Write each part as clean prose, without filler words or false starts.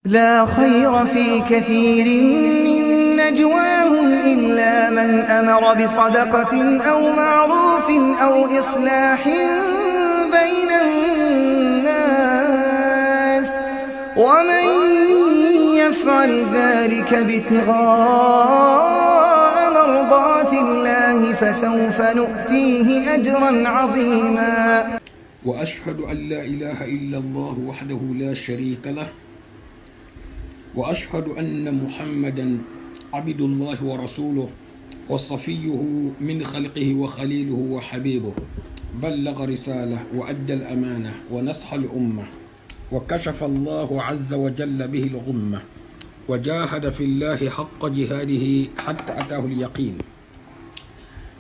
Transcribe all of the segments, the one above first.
لا خير في كثير من نجواهم إلا من أمر بصدقة أو معروف أو إصلاح بين الناس ومن يفعل ذلك ابتغاء مرضات الله فسوف نؤتيه أجرا عظيما. وأشهد أن لا إله إلا الله وحده لا شريك له وأشهد أن محمدا عبد الله ورسوله وصفيه من خلقه وخليله وحبيبه بلغ رسالة وأدى الأمانة ونصح الأمة وكشف الله عز وجل به الغمة وجاهد في الله حق جهاده حتى أتاه اليقين.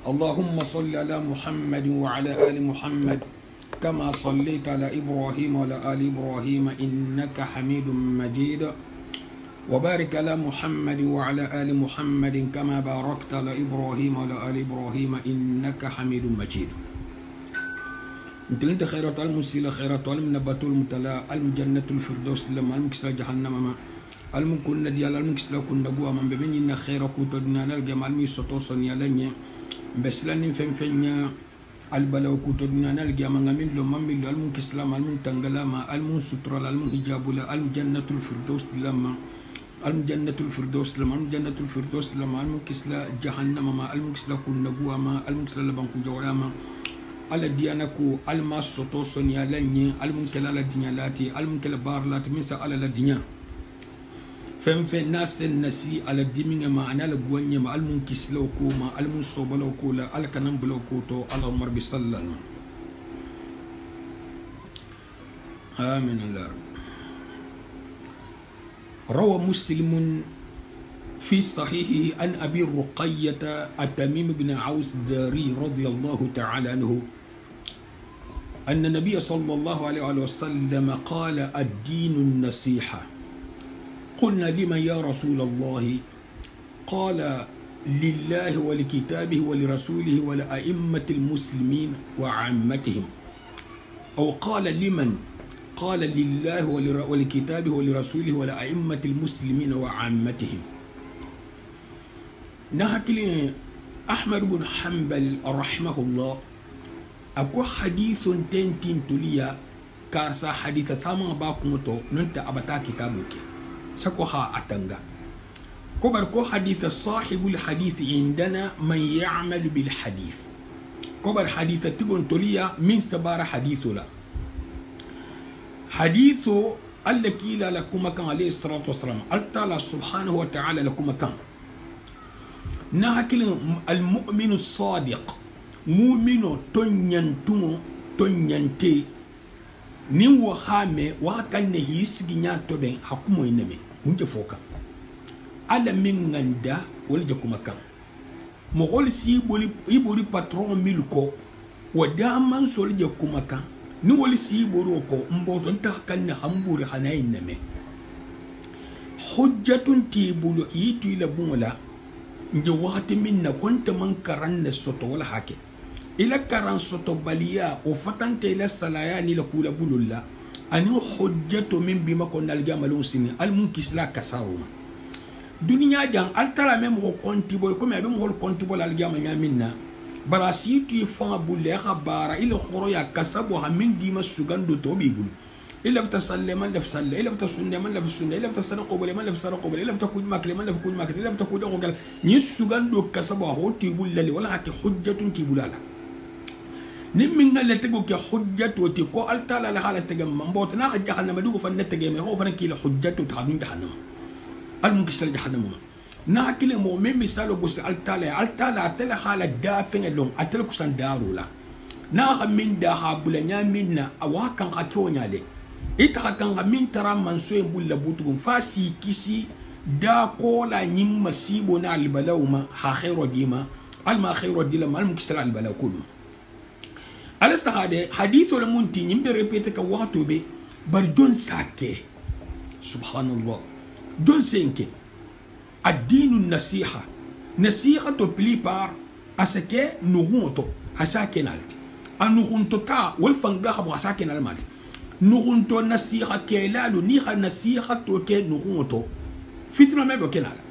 اللهم صل على محمد وعلى آل محمد كما صليت على إبراهيم وعلى آل إبراهيم إنك حميد مجيد وبارك على محمد وعلى آل محمد كما باركت على إبراهيم وعلى آل إبراهيم إنك حميد مجيد. انت خيرات المسيلة خيرات المنبات المتلاء الجنة الفردوس لما المكسل جهنم ما المكن ديال المكسل كن نبوة من ببنينا خير كوتودنا نلقى المي سطوصن يالني بس لن فنفنيا البلاو كوتودنا نلقى من لو مميل المكسلام المنتنقلاما المنسترال المهجابولا الجنة الفردوس لما الجنة الفردوس لما الجنة الفردوس لما المكسلا جهنم ما المكسلا كن نبوة ما المكسلا لبنكو جواما على ديانكو الما سطوصن يالني المنكلا لدنيالاتي المنكلا بارلات منسا على لدنيا فين ناس النسي على الدمين ما أنا لقواني ما المنكسلو كوما المنصوبلو كولا على كنام بلو كوتو على عمر بصلى آمين الله. روى مسلم في صحيحه عن أبي الرقية التميم بن عوس الداري رضي الله تعالى عنه أن النبي صلى الله عليه وسلم قال الدين النصيحة. قلنا لمن يا رسول الله؟ قال لله ولكتابه ولرسوله ولأئمة المسلمين وعامتهم. أو قال لمن؟ قال لله ولكتابه ولرسوله ولأئمة المسلمين وعامتهم. نحكي أحمد بن حنبل رحمه الله أكو حديث تنتين تليا كارسا حديث سامان باكمتو ننت أبتا كتابك سكوها أتنغا كبر كو حديث صاحب الحديث عندنا من يعمل بالحديث كبر حديث تبون تليا من سبار حديث لا حديث الذي لا لكم كان عليه الصلاة والسلام الله سبحانه وتعالى لكم كان نحكي المؤمن الصادق مؤمن تنينتو تنينتي نيو خامي وكان يسجي نياتو بين حكمو ينمي منت فوكا على من غندا ولجكم كان مغول سي يبوري باترون ميلكو ودامان سولجكم كان نولي سي بوروكو مبوتو انت كان همبوري حناين نمي حجة تيبولو يتو لبولا nje wakati minna konte man karan ne soto wala hake ila karan soto baliya o fatante ila salaya ni la kula bululla ani hujjatu min bima kon dal jamalun sini al munkisla kasawuma dunya jang al tala mem ko konti boy ko mebe mo konti bol al jamanya minna barasitu fa bulle khabara ila khoroya kasabu ha min dima sugando to bibul إلا بتسلم من لف سلم إلا بتسنة من لف سنة إلا بتسرق قبل من لف سرق قبل إلا بتكون ماكل من لف كون ماكل إلا بتكون أقول نيسوغان دو كسبوا هو تيبول للي ولا هكي حجة تيبول لا نمين اللي تقول كحجة وتيكو ألتا لا حالة تجمع بوتنا جهنم دوغ فن تجمع هو فن كيل حجة وتعبين جهنم المكسل جهنم ناكل مؤمن مثاله بس ألتا لا أتلا حالة دافن اللون أتلا كسان دارولا ناخ من داها بلنيا منا أواكن أكيونيا لي ita kan min tara manso en bulla butugun fasi kisi da kola nyim masibo na albalawma ha khairu dima alma khairu dilama almukisal albalaw kullu alastahade hadithu almunti nyim be repete ka wato be bar jon sake subhanallah jon senke ad-dinu nasiha nasiha to plupart asake nuhunto asake nalti anuhunto ta wal fanga habu asake nalmati nugunto nasiha ke lalu ni ha nasiha to ke nugunto fitna me bo kenala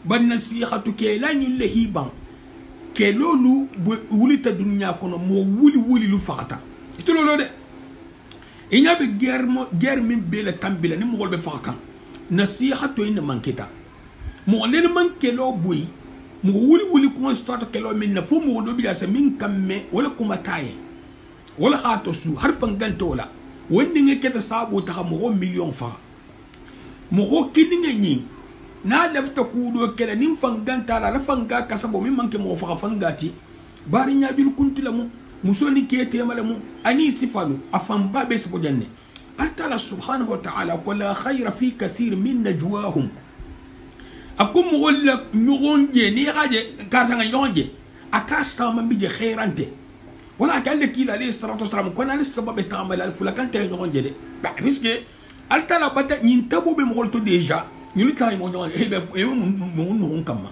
ban nasiha to ke la ni le hiban ke lolu wuli ta dunya kono mo wuli lu fakata to lolo de inya be guerre min bele tambila ni mo golbe faka nasiha to ina manketa mo len man ke lo boy mo wuli ko start ke lo min na fu mo do bi asa min kamme wala kuma taye wala hato su harfan gantola wonni nge keta sabo ta mo million fa mo kilinga ni na lafta kudo kala nim fanganta la fanga kasabo min manke mo fa fangati bari nya bil kuntila mu musoni kete malamu ani sifalu afan babe sabo janne altala subhanahu wa ta'ala qala khayra fi kathir min najwahum akum wala nyonje ni haje karsanga nyonje akasa mambije khairante wala kalle kila alayhi salatu wasalam kona sabab tamal al fulakante nyonje de ba biske altala bata nyin tabo be mo to deja ñu tay mo ñoo hebe mo no kama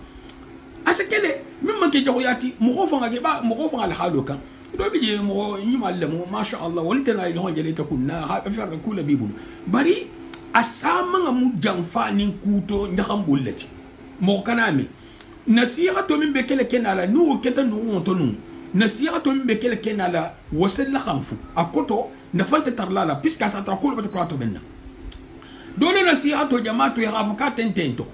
asekele min man ke joyati mo ko fanga ke ba mo ko fanga al halu kan do bi je mo ñu malamu ma sha Allah waltana ilo jele ta kunna ha fa kula bibul bari asama nga mu jamfa nin kuto ndakam bullati mo kanami nasiha to min be kele kenala nu keta nu to nu nasiha to min be kele kenala wasalla khamfu akoto na fanta tarlala piska sa tra kulu bato benna dole nasiha to jamaatu ya hafuka tentento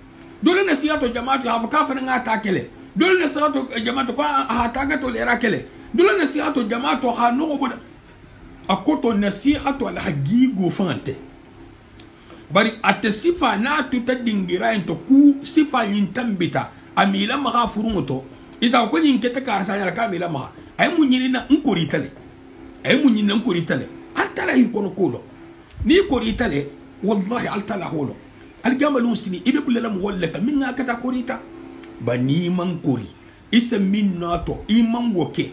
dole nasiha to jamaatu ya hafuka fa nga takele dole nasiha to jamaatu ko ha taga to lera kele dole nasiha to jamaatu ha no boda akoto nasiha to al hagigo fante bari ate sifa na tuta dingira ento ku sifa yintambita amila maga furungoto isa ko nyin kete karsa ya kamila maga ay munyini na nkori tale altala hi kono kolo ni kori tale wallahi altala holo algamalun sini ibe bulela mo wallaka min nga kata korita bani man kori isa min nato iman woke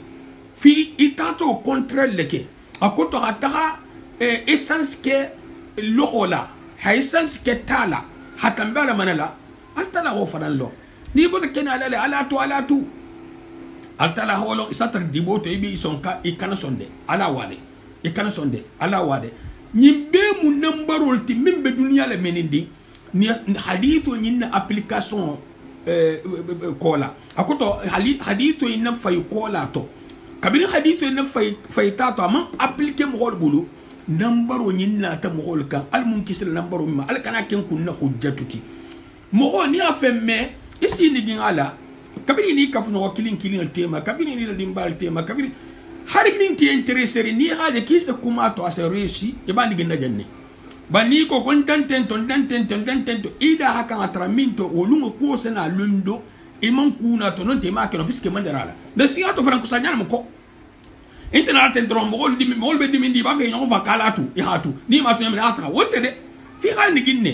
fi itato contre leke akoto hataha essence ke lohola ha essence ke tala hatambala manala altala ho fanan lo ni bota kenala ala tu altala holo isatar diboto ibi sonka ikana sonde ala wade nyimbe mu nambarol ti mimbe dunya la menindi ni hadithu nyinna application kola akoto hadithu inna fay kola to kabiri hadithu inna fay tato am appliquer mo hol bulu nambaro nyinna ta mo hol kan al munkisel nambaro ma al kana ken kunna hujjatuti mo ho ni afemme isi ni gingala kabiri ni kafno kilin al tema kabiri ni la dimbal tema kabiri har min ki interesser ni hade kisa kuma to asereshi e bandi genda janne bani ko kon tantento ida haka atraminto olungo ko sena lundo e man kuna to non te makeno piske mandarala de siato franco sagnal mo ko internal tendron mo goldi mo golbe di mindi ba fe no va kalatu e hatu ni ma to mi atra wote de fi hani ginne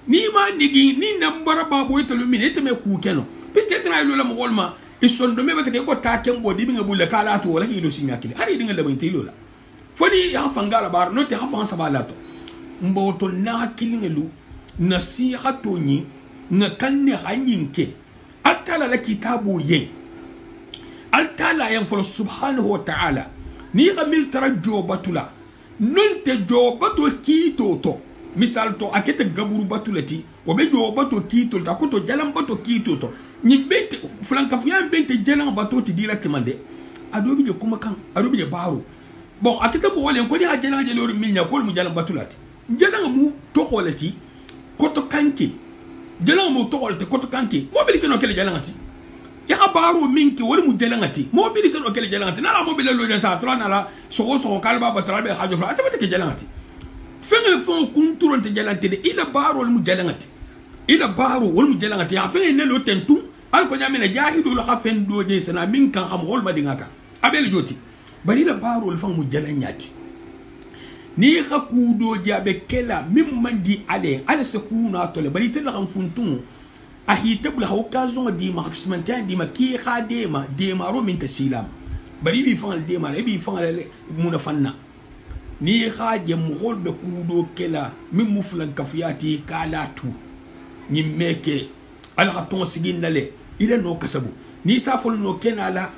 ni ma nigi ni nambara babo to lumine te me ku keno piske internal lo la mo golma isondo me bata ke ko ta kembo di binga bulle kala to wala hilo sinya kile hari dinga laban tilo la foni ya fangala bar no te ha fan sabalato mboto na kilingelu nasihatu ni na kanne hanyinke altala la kitabu yen altala yan fo subhanahu wa ta'ala ni gamil tarajo batula non te jobato kito to misal to akete gaburu batulati o be jobato kito ta ko to jalam bato kito to ni bente flanka fuyan bente jelan bato ti directement de adobi je kuma kan adobi je baro bon akita mo walen ko ni ha jelan je lori minya ko mu jalan batulati jelan mu to kolati koto kanke jelan mu to kolati koto kanke mobilise no kele jelan ati ya baro minki wala mu jelan ati mobilise no kele jelan ati na mobile lo jan sa tro na la so kalba batala be hajo fra ata ke jelan ati fenge fon kunturon te jelan te de ila baro mu jelan ati ila baro wal mu jelan ati ha fenge ne lo tentu al ko nyamena jahidu lo hafen do je sana min kan xam hol madingaka abel joti bari la baro le fang mu jelan nyati ni hakudo jabe kela min mandi ale se kuna to le bari te la xam funtun ahi tabla hawkazo di ma hafismantan di ma ki khadema de maro min tasilam bari bi fang de ma bi fang munafanna ni khaje mu hol be kudo kela min muflan kafiyati kala tu ni meke al haton sigin dale ila no kasabu ni safol no kenala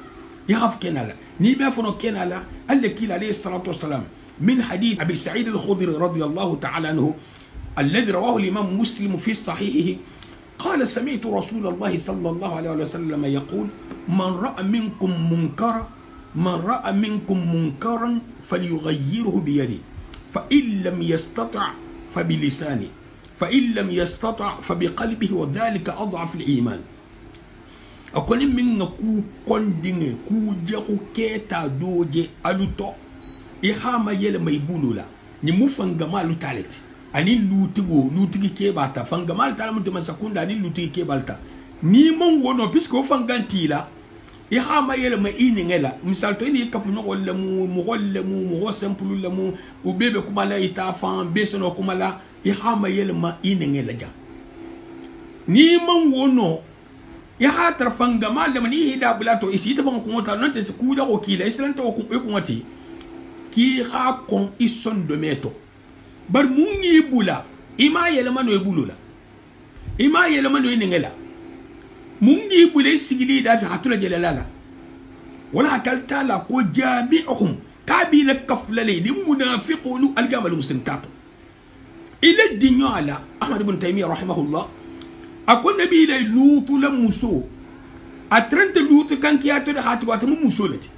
ya haf kenala ni be fono kenala alle kila alayhi salatu wassalam من حديث أبي سعيد الخدري رضي الله تعالى عنه الذي رواه الإمام مسلم في صحيحه قال سمعت رسول الله صلى الله عليه وسلم يقول من رأى منكم منكرا فليغيره بيده فإن لم يستطع فبلسانه فإن لم يستطع فبقلبه وذلك أضعف الإيمان أكون من كو كوندينغ كو جاكو كيتا دوجي ألوتو إخاما يلما يبولو لا نمو فنغمالو تالت أني لوتيغي كيباتا فنغمال تالمو تمسكوندا أني لوتيغي كيبالتا نيمون ونو بيسكو فنغانتي لا إخاما يلما إينيغلا مثال تو إني كفو نغول لمو مغول لمو مغول سمبلو لمو وبيبي كمالا إتافان بيسنو كمالا إخاما يلما إينيغلا جا نيمون ونو ya hatar fanga malama ni hida bulato isi ta fanga kuma ta non te ku da wakila islan ta ku e kuma ti ki ha kon ison do meto bar mun yi bula ima yelma no e bulula ima yelma no e ngela mun yi bula sigili da fi hatula jelalala wala kalta la ko jami'uhum kabila kaflale di munafiqulu aljamal muslimtato ila dinyo ala ahmad ibn taymiyyah rahimahullah akon nabi lay lutu la muso a 30 lutu kanki ya to da hatu wata mun muso lati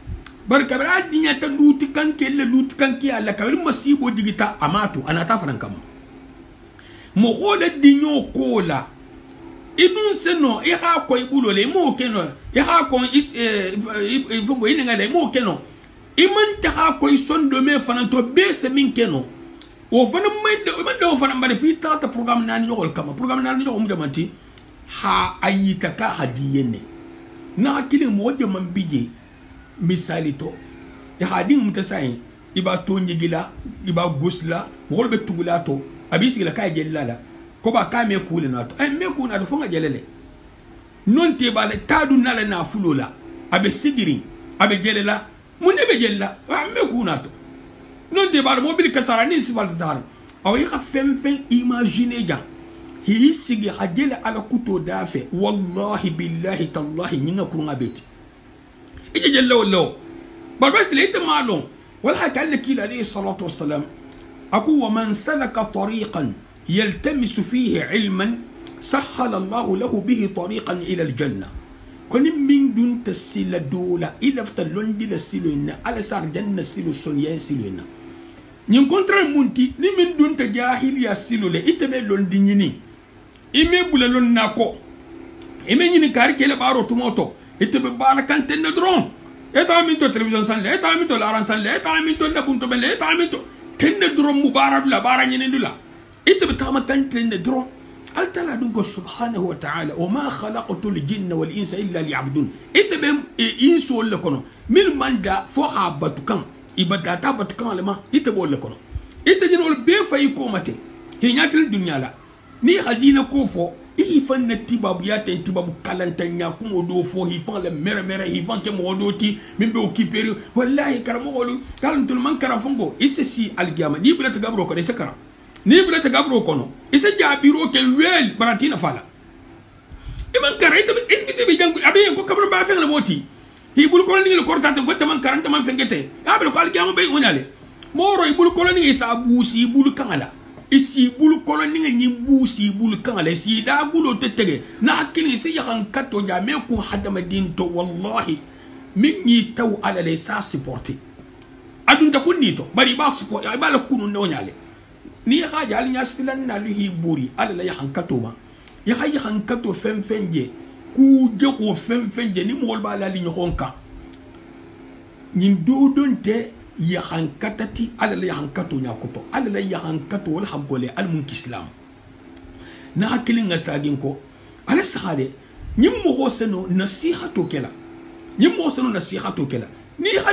barka bara dinya ta lutu kanki la lutu kanki Allah kabir masibo digita amato ana ta faran kam mo hola dinyo kola idun seno e ha ko ibulole mo keno e ha ko is fo ina ngale mo keno iman ta ha ko sondo me fanan to be se min keno o fana mande o fana mbare fi ta programme nani ñogol kama programme nani ñogol mu demanti ha ayika ka hadiyene na akile mo de man bije misali to ya hadi mu ta sai iba to nyigila iba gusla wol be tugula to abisi la kay jellala ko ba ka me kule na to ay me ku na to fonga jelele non te bale tadu nala na fulola abe sigiri abe jelela mun be jella wa me ku na to non de bar mobile kasara ni si balta tar aw yi fem imaginer ja hi sigi hajela ala kuto dafe wallahi billahi tallahi ninga kurunga beti ije jella wallo bar bas le malon wal hakal kila alayhi salatu wassalam aku wa man salaka tariqan yaltamisu fihi ilman sahhala Allah lahu bihi tariqan ila aljanna kon min dun tasila dola ilaftalondi la siluna ala sar janna silu sonya siluna ñin contrat munti ni min dun ta jahiliya silule itebe londi ñini ime bula lon nako ime ñini kari kele baro tumoto itebe bana kantenne dron eta min to television san le eta min to laran san le eta min to nabunto bele eta min to tenne dron mubarak la bara ñini dula itebe tama kantenne dron altala dungo subhanahu wa ta'ala wa ma khalaqtu al-jinna wal insa illa liya'budun itebe insu wala kono mil manda fo habatu kan ibada ta batukan alama ita bolle kono ita jinol be fayi ko mate he nyatil dunya la ni hadina ko fo i fan na tibabu ya ten tibabu kalantanya ko do fo hi fan le mere hi fan ke mo do ti min be okiperi wallahi karamo wolu kalantul man karam fongo issi algiyama ni bulata gabro ko de sakara ni bulata gabro kono isa jabiro ke wel barantina fala iman karaita indi be jangu abe ko kabro ba fe la moti hi bul ko ni le kortante gotta man karanta man fengete abel ko algiyama be wonale moro ibul ko ni isa busi bul kangala isi bul ko ni ni busi bul kangala si da bulo tetege na akili si yakan katto jame ko hadama din to wallahi min ni taw ala le sa supporter adun ta kunni to bari ba support ay bala kunu no nyale ni haja al nyasilan na luhi buri ala la yakan katto ba yakan katto fenje ku je ko fenje ni mol ba la li ñonka ñin do donte ya hankatati ala la hankato nya kuto ala la hankato wal habole al mun islam na hakilin nga sagin ko ala sahale ñim mo hoseno nasihato kela ñim mo hoseno nasihato kela ni ha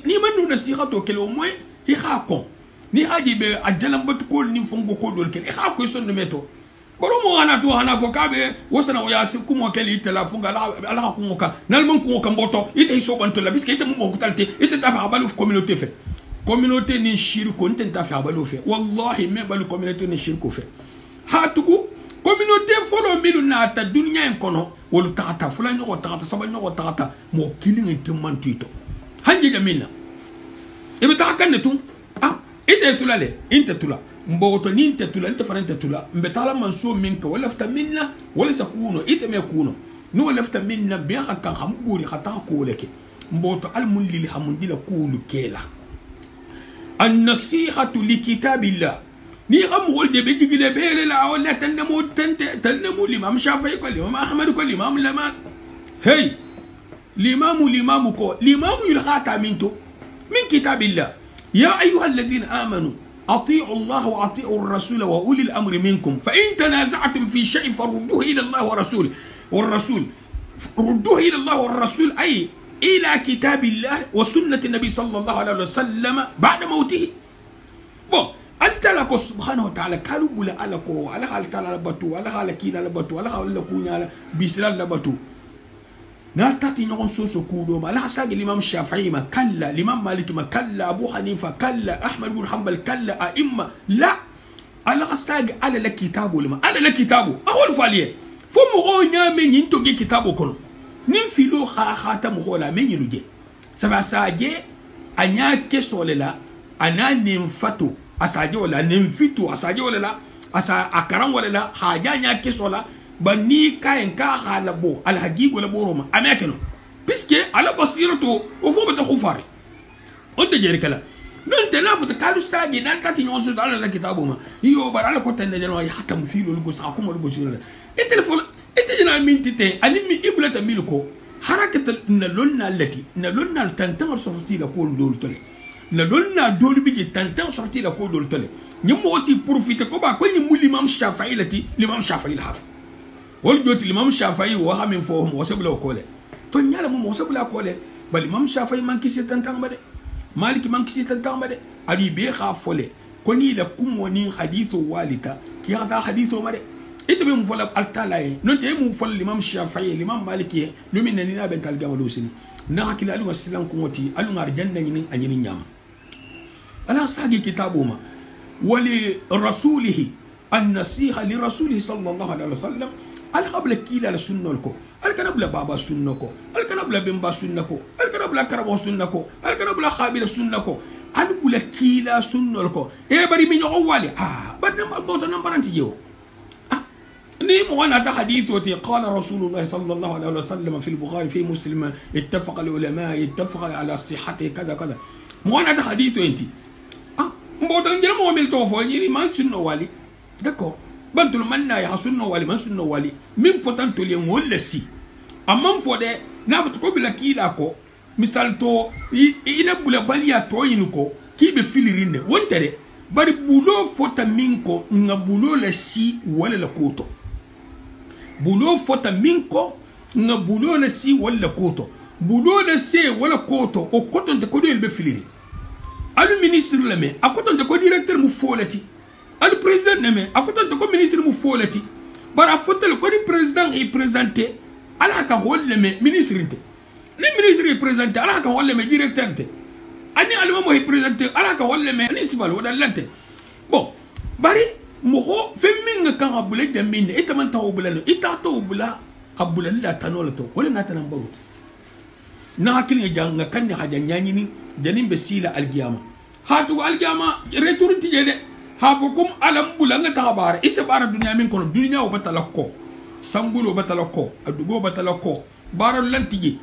ni manu nasihato kela o moy i ha ko ni haji be ajalam bat ko ni fongo ko dol kela i ha ko son meto boromo ana to hana fo kabe wasana ya sikumo keli telefon ala ko ngoka nalman ko ko mboto ite so banto la biske ite mo ko talte ite ta fa balu communauté fe communauté ni shirko nte ta fa balu fe wallahi me balu communauté ni shirko fe hatugu communauté folo milu na ta dunya en kono wolu tata fulan ko tata sabal ko tata mo kilin te mantuito hanje jamina ibe ta kan tu ite tula le inte tula mbogoto ni inte tula inte farante tula mbetala manso minka wala fta minna wala sakuno ite me kuno no wala fta minna bi kan hamguri khata ko leke mboto al mulli hamundila kulu kela النصيحة لكتاب الله نيغم ولد بيجي لبيل لا ولا تنمو الإمام الشافعي كل الإمام أحمد كل الإمام لما هي الإمام كو الإمام يلغى منتو من كتاب الله يا أيها الذين آمنوا أطيعوا الله وأطيعوا الرسول وأولي الأمر منكم فإن تنازعتم في شيء فردوه إلى الله والرسول ردوه إلى الله والرسول أي إلى كتاب الله وسنة النبي صلى الله عليه وسلم بعد موته بو ألتلك سبحانه وتعالى كانوا بلا ألكو على حال تعالى لبتو على حال كيلا لبتو على حال لكوني على بيسلا لبتو نالتاتي نون سوسو كودو ما لا ساق الإمام الشافعي ما كلا الإمام مالك ما كلا أبو حنيفة كلا أحمد بن حنبل كلا أئمة لا على ساق على الكتاب لما على الكتاب أول فاليه فمو غنيا من ينتو جي كتابو كنو نفيلو خاتم خولا من يلوجي سبع ساجي أنيا كسول لا أنا نمفتو أساجي ولا نمفتو أساجي ولا لا أسا أكرم ولا لا حاجة أنيا كسولا بني كاين كا حالبو الحقيق ولا بوروما أماكنه بسكي على بصيرته وفوق بتخوفاري أنت جيري كلا ننت نافت كالو ساجي نالكاتي نونسوس على الكتابو ما يو بار على كوتا نجنوا حتى مثيلو لقصاكم ولا بصيرة التلفون إتجنا من تتين أنمي إبلة ميلكو حركة نلونا التي نلونا التنتظر صرتي لكول دول تلي نلونا دول بيجي تنتظر صرتي لكول دول تلي نموسي بروفيت كوبا كل يمولي الإمام الشافعي التي الإمام الشافعي الحافظ والجوت الإمام الشافعي وها من فوهم وسبلا وكوله تونيا لهم وسبلا كوله بل الإمام الشافعي من كيس تنتظر مده مالك من كيس تنتظر مده أبي بيخا فوله كوني لكم ونين حديث والتا كي هذا حديث مده إنت بمفعل التلاعي ننتهي مفعل الإمام الشافعي الإمام مالكي نمين نينا بنت الجمالوسين نحكي لألو السلام كوتي ألو نرجعنا ينين أنين يام ألا ساقي كتابهما ولرسوله النصيحة لرسوله صلى الله عليه وسلم القبل كيلا لسنة لكو الكنبل بابا سنكو الكنبل بمبا سنكو الكنبل كربو سنكو الكنبل خابل سنكو الكنبل كيلا سنة لكو إيه بري من أولي بدنا موت نمبرانتي يو نيم وانا حديثه قال رسول الله صلى الله عليه وسلم في البخاري في مسلم اتفق العلماء اتفق على صحته كذا كذا وانا حديثه انت مبوتان جل مومل توفو ني ما سنو والي داكو بنتو من يا سنو والي من سنو والي من فتان تولي ولا سي امام فودي نافت ko bila kila ko misal to ina bula balia to yinuko kibe filirinde wontere bari bulo fota minko nga bulo la si wala la koto bulo fota minko nga bulo la si wala koto bulo la se wala koto o koto de ko do be filiri alu ministre leme akoto de ko directeur mu folati alu président leme akoto de ko ministre mu folati bara fotel ko ni président yi présenté ala ka holleme ministre te ni ministre yi présenté ala ka holleme directeur te ani alma mo yi présenté ala ka holleme ni sibal wala lante bon bari mo ho femminga kan abule jamine itaman taw bulano ita taw bula abula la tanolato wala natana barut na hakili janga kan ni haja nyani ni janin be sila alqiyama hatu alqiyama retour ti jede hafukum alam bulanga tabara isa bara dunya min kono dunya o batalakko sambulo batalakko adugo batalakko bara lantiji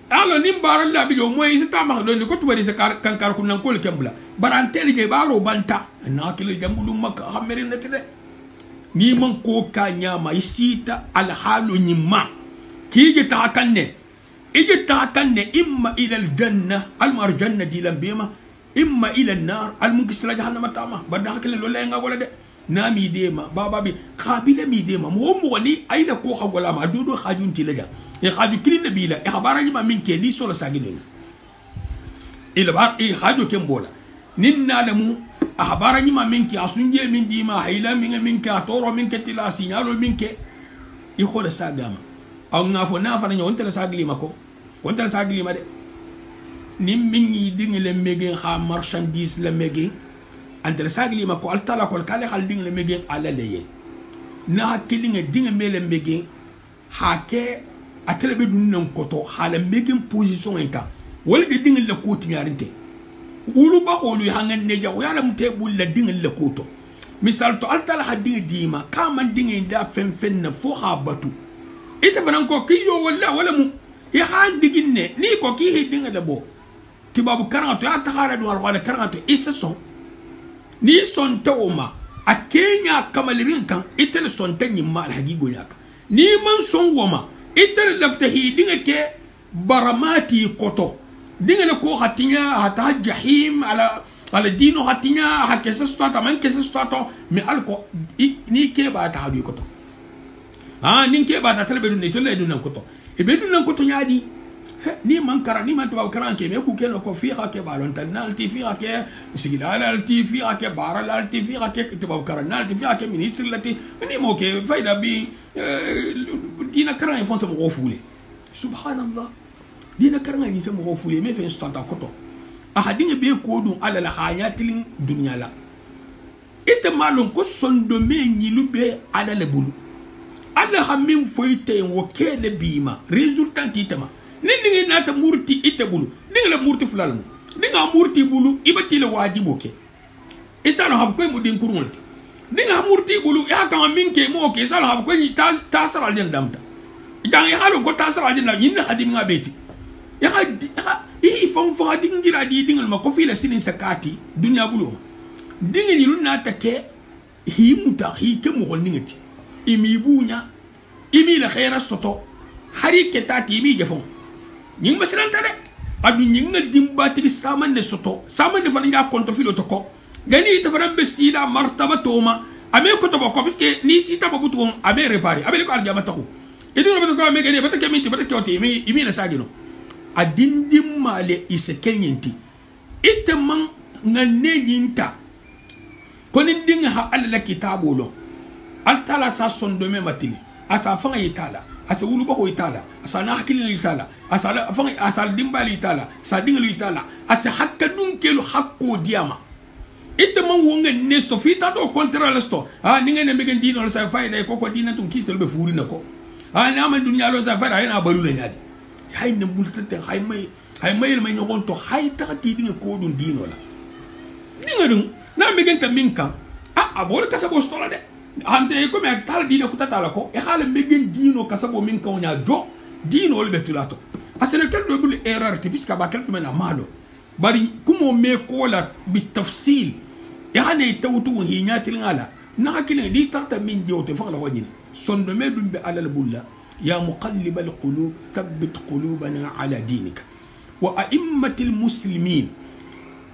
alo nim bara la bi do moy isa tama do ni ko tubari sa kan kar kun nan ko kembla baranteli ge baro banta na hakili jambulu makka hamerin netide ni man ko ka nyama isita alhalu nyimma kije ta kanne ije ta kanne imma ila aljanna almarjanna dilan bima imma ila an-nar almunkisra jahannama tama bada hakile lo lenga wala de nami dema baba bi khabila mi dema mo mo ni ayla ko xagola ma dodo xajunti laja e xaju kilin nabila e xabaraji ma minke ni solo sagine ila bar e xaju kembola ninna lamu أخبارني ما منك أسنجي من دي ما حيلا منك أطور منك تلا سينالو منك يقول الساقامة أو نافو نافنا وانت لساقلي ماكو وانت لساقلي ما دي نم مني دين لمجين خا مرشانديس لمجين أنت لساقلي ماكو ألتلا كل كالي خال دين لمجين على ليه نها كلين دين ميل لمجين حكى أتلا بدون نمكتو حال مجين بوزيشن إنكا ولد دين لكوت نيارنتي wulu ba holu hangan ne jaw yala mute bulla dingel le koto misal to altala hadinga dima kaman dinga da fen na fo ha batu ita fanan ko kiyo wala mu ya han diginne ni ko ki he dinga da bo tibabu karanto ya tahara do wala karanto isa son ni son tawma a kenya kamalirin kan ita son tanyin ma alhagigo yaka ni man son woma ita laftahi dinga ke baramati koto dinga le ko hatinya hata jahim ala dino hatinya hakesa stata man kesa stata mi alko ni ke ba ta hadu koto ni ke ba ta talbe dun ne tolle dun koto e be dun koto nyaadi ni man kara ni man to kara ke me ku ke no ko fi ha ke balon tan nalti fi ha ke sigilala alti fi ha ke bara alti fi ha ke to kara nalti fi ha ke ministre lati ni mo ke faida bi dina kara en fonse mo fule subhanallah dina karanga ni se mo fule me fe stanta koto ahadinga be ko dun ala la hayatilin dunya la ite malon ko sondo me nyilu be ala le bulu ala hamim foite wo kele bima resultant itama ningi nata murti ite bulu ninga la murti fulal mu ninga murti bulu ibati le wajibo ke isalo hab ko mo din kurulti ninga murti bulu ya kama minke mo ke isalo hab ko ni tasara aljen damta dan ya halo ko tasara aljen na yinna hadim ngabeti ya fon fo dingira di dingal ma ko fi la sinin sakati dunya bulo dingin yilu na take hi muta hi ke mo ngati imi bunya imi la khaira soto hari ke tati imi jafon nying masran tare adu nying dimba tigi saman ne soto saman ne fa nga konto filo to ko gani ta faram be sida martaba toma ame ko to ko fiske ni sita babutu on abe repari abe ko arjama taxu edu no ko me gani batake minti batake oti imi la sagino adindim male ise kenyenti ite man ngane nyinta konin dinga ha alla kitabulo altala sa sondo me matili asa fanga yitala asa wulu bako yitala asa na hakili yitala asa fanga asa dimbali yitala sa dinga yitala asa hakka dunkelu hakko diama ite man wonga nesto fita do kontra lesto ninga ne megen dino sa fayda ko dina tun kistel be furi nako na man dunya lo sa fayda ina balu le nyadi hay na bultete hay may may ñogon to hay taxati dinga ko dun dino la dinga dun na megenta minka abol kasabo stola de ante ko me tal dino ko tatala ko e xala megen dino kasabo minka onya jo dino le betulato asene kel do bul erreur ti biska ba kel mena malo bari kumo me ko la bi tafsil yani tawtu hi nyatil ngala na hakile di tata min jote fa la wajini sondo me dum be alal bulla يا مقلب القلوب ثبت قلوبنا على دينك وأئمة المسلمين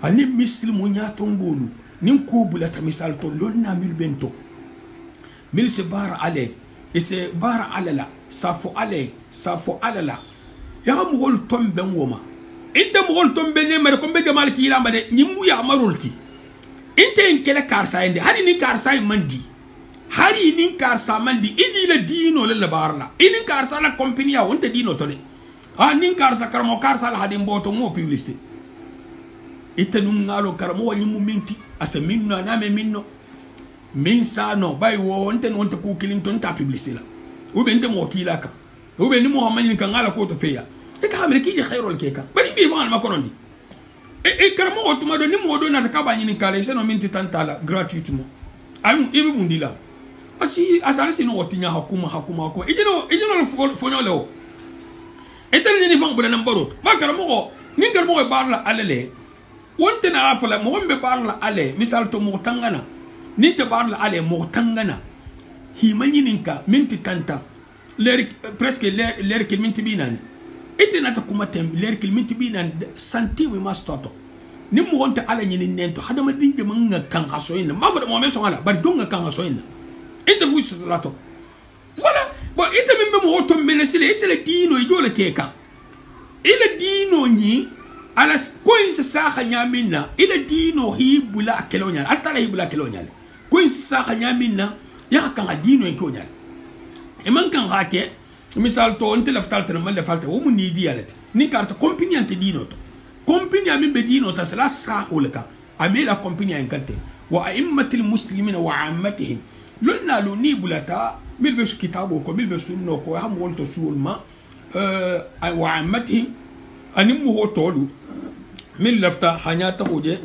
أن المسلمون يتنبولوا ننكوب لتمثال تلونا مل بنتو مل سبار عليه بار على لا صافو عليه صافو على لا يا مغول تنبن وما انت مغول تنبن مركم بجمال كيلا مدى نمو يا مرولتي انت انكلا كارساين دي هاري نكارساين مندي hari nin karsa mandi idi la dino le barla inin karsa la compagnie wonte dino to de nin karsa karmo karsa la hadin boto mo publicité ite nun ngalo karmo wani mu minti asa minno na me minno min sa no bay wonte wonte ku kilin ton ta publicité la o be nte mo kila ka o be ni muhammadin kan ngala ko to feya te ka amere ki je khairul keka bari bi fa ma korondi karmo o tuma do ni mo do na ta ka ba ni kale se no minti tantala gratuitement am ibe bundila asi asale sino wotinya hakuma ejino fonyo leo etele ni fang bula nambarot makara mo ni ngar mo barla alele wonte na afala mo be barla ale misal to mo tangana ni te barla ale mo tangana hi manyininka minti tanta ler presque ler ke minti binan etena ta kuma tem ler ke minti binan santi we mastoto ni mo wonte ala nyinin nento hadama dinge manga kan asoyina ma fa mo me so ala bar donga kan asoyina ite vuiso lato wala bo ite mimbe mo to menesile ite le dino idole keka ile dino ni ala coince saha nyamina ile dino hibula kelonya altala hibula kelonya coince saha nyamina ya kan dino en konya e man kan hake misal to onte laftal tan mal falta wo mun ni dialet ni karta compagnie ante dino to compagnie mimbe dino ta sala sahulka amela compagnie en kante wa a'immatil muslimina wa 'ammatihim لنا لو نيبلتا ملبس كتابه كو ملبس سنو كو هم ولتو سول ما وعمتهم انمو هو تولو min lafta hanya ta hoje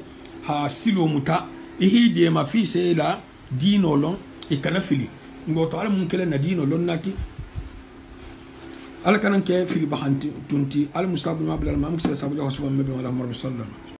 ha silo muta ihi de ma fi sai la dino lon ikana fili ngoto ala mun kele na dino lon nati ala kanan ke fili bahanti tunti al musabu ma bilal ma muksa sabu wa subhanahu wa ta'ala sallallahu